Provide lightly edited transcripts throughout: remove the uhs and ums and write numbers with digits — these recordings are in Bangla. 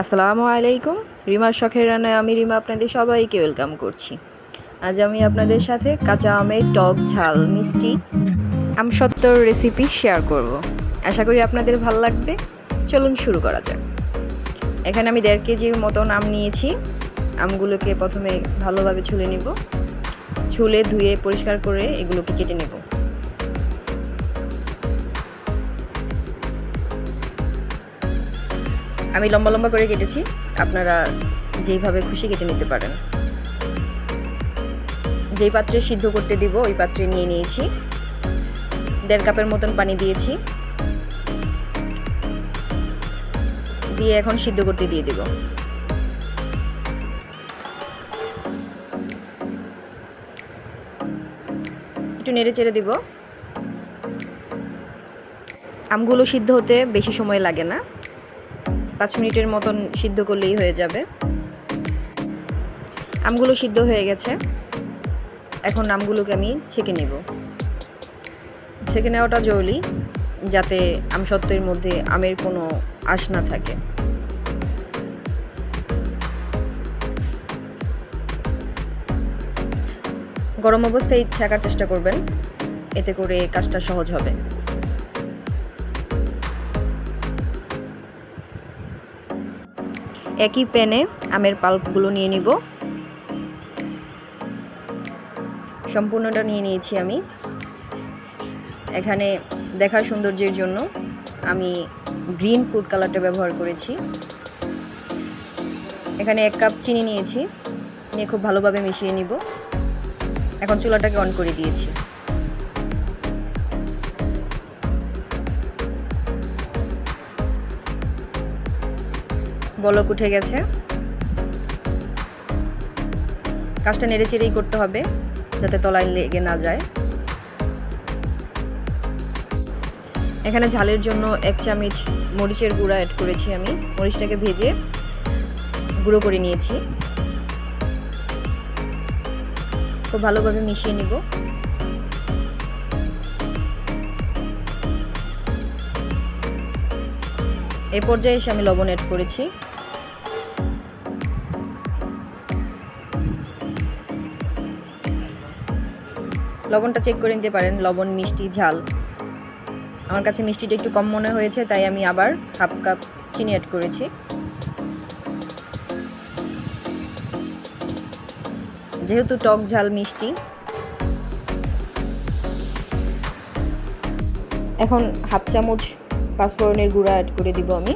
আসসালামু আলাইকুম। রিমার শখের রান্নায় আমি রিমা আপনাদের সবাইকে ওয়েলকাম করছি। আজ আমি আপনাদের সাথে কাঁচা আমের টক ঝাল মিষ্টি আমসত্ত্বর রেসিপি শেয়ার করব। আশা করি আপনাদের ভালো লাগবে। চলুন শুরু করা যাক। এখানে আমি 1.5 কেজির মতন আম নিয়েছি। আমগুলোকে প্রথমে ভালোভাবে ছুলে নিব। ছুলে ধুয়ে পরিষ্কার করে এগুলোকে কেটে নেব। আমি লম্বা লম্বা করে কেটেছি, আপনারা যেইভাবে খুশি কেটে নিতে পারেন। যেই পাত্রে সিদ্ধ করতে দিব ওই পাত্রে নিয়ে নিয়েছি। 1.5 কাপের মতন পানি দিয়েছি, দিয়ে এখন সিদ্ধ করতে দিয়ে দেব। একটু নেড়ে চেড়ে দিব। আমগুলো সিদ্ধ হতে বেশি সময় লাগে না, 5 মিনিটের মতন সিদ্ধ করলেই হয়ে যাবে। আমগুলো সিদ্ধ হয়ে গেছে, এখন আমগুলোকে আমি ছেঁকে নেব। ছেঁকে নেওয়াটা জরুরি, যাতে আমসত্ত্বের মধ্যে আমের কোনো আঁশ না থাকে। গরম অবস্থায় ছেঁকার চেষ্টা করবেন, এতে করে কাজটা সহজ হবে। একই প্যানে আমের পাল্পগুলো নিয়ে নিব। সম্পূর্ণটা নিয়ে নিয়েছি আমি। এখানে দেখার সৌন্দর্যের জন্য আমি গ্রিন ফুড কালারটা ব্যবহার করেছি। এখানে 1 কাপ চিনি নিয়েছি, নিয়ে খুব ভালোভাবে মিশিয়ে নিব। এখন চুলাটাকে অন করে দিয়েছি। বলক উঠে গেছে। কাজটা নেড়ে চেড়েই করতে হবে, যাতে তলায় লেগে না যায়। এখানে ঝালের জন্য 1 চামচ মরিচের গুঁড়া অ্যাড করেছি আমি। মরিচটাকে ভেজে গুঁড়ো করে নিয়েছি। খুব ভালোভাবে মিশিয়ে নিব। এই পর্যায়ে এসে আমি লবণ অ্যাড করেছি। লবণটা চেক করে নিতে পারেন, লবণ, মিষ্টি, ঝাল। আমার কাছে মিষ্টিটা একটু কম মনে হয়েছে, তাই আমি আবার 1/2 কাপ চিনি অ্যাড করেছি। যেহেতু টক ঝাল মিষ্টি, এখন 1/2 চামচ পাঁচফোড়নের গুঁড়া অ্যাড করে দিব আমি,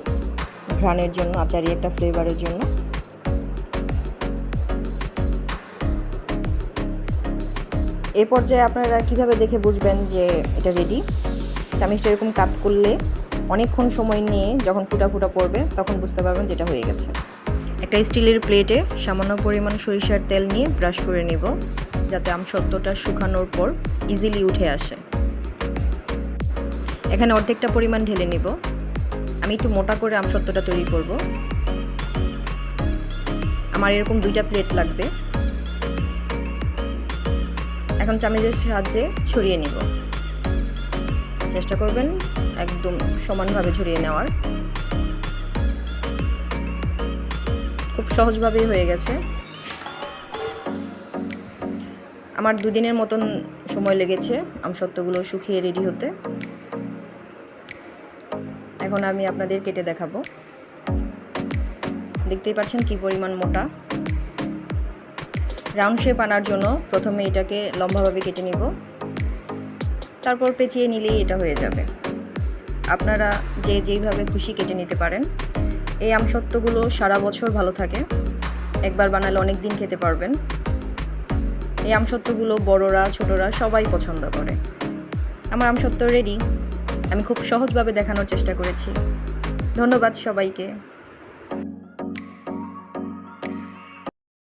ঘ্রাণের জন্য, আচারি একটা ফ্লেভারের জন্য। এই পর্যায়ে আপনারা কিভাবে দেখে বুঝবেন যে এটা রেডি? চামিচটা এরকম কাট করলে অনেকক্ষণ সময় নিয়ে যখন ফুটা ফুটা পড়বে তখন বুঝতে পারবেন যেটা হয়ে গেছে। একটা স্টিলের প্লেটে সামান্য পরিমাণ সরিষার তেল নিয়ে ব্রাশ করে নেব, যাতে আমসত্ত্বটা শুকানোর পর ইজিলি উঠে আসে। এখানে অর্ধেকটা পরিমাণ ঢেলে নেব। আমি একটু মোটা করে আমসত্ত্বটা তৈরি করব। আমার এরকম 2টা প্লেট লাগবে। এখন চামচের সাহায্যে ছড়িয়ে নিব। চেষ্টা করবেন একদম সমানভাবে ছড়িয়ে নেওয়ার। খুব সহজভাবেই হয়ে গেছে। আমার 2 দিনের মতন সময় লেগেছে আমসত্ত্বগুলো শুকিয়ে রেডি হতে। এখন আমি আপনাদের কেটে দেখাবো। দেখতেই পাচ্ছেন কি পরিমাণ মোটা। রাউন্ড শেপ আনার জন্য প্রথমে এটাকে লম্বাভাবে কেটে নিব, তারপর পেঁচিয়ে নিলেই এটা হয়ে যাবে। আপনারা যেইভাবে খুশি কেটে নিতে পারেন। এই আমসত্ত্বগুলো সারা বছর ভালো থাকে, একবার বানালে অনেক দিন খেতে পারবেন। এই আমসত্ত্বগুলো বড়রা ছোটরা সবাই পছন্দ করে। আমার আমসত্ত্ব রেডি। আমি খুব সহজভাবে দেখানোর চেষ্টা করেছি। ধন্যবাদ সবাইকে।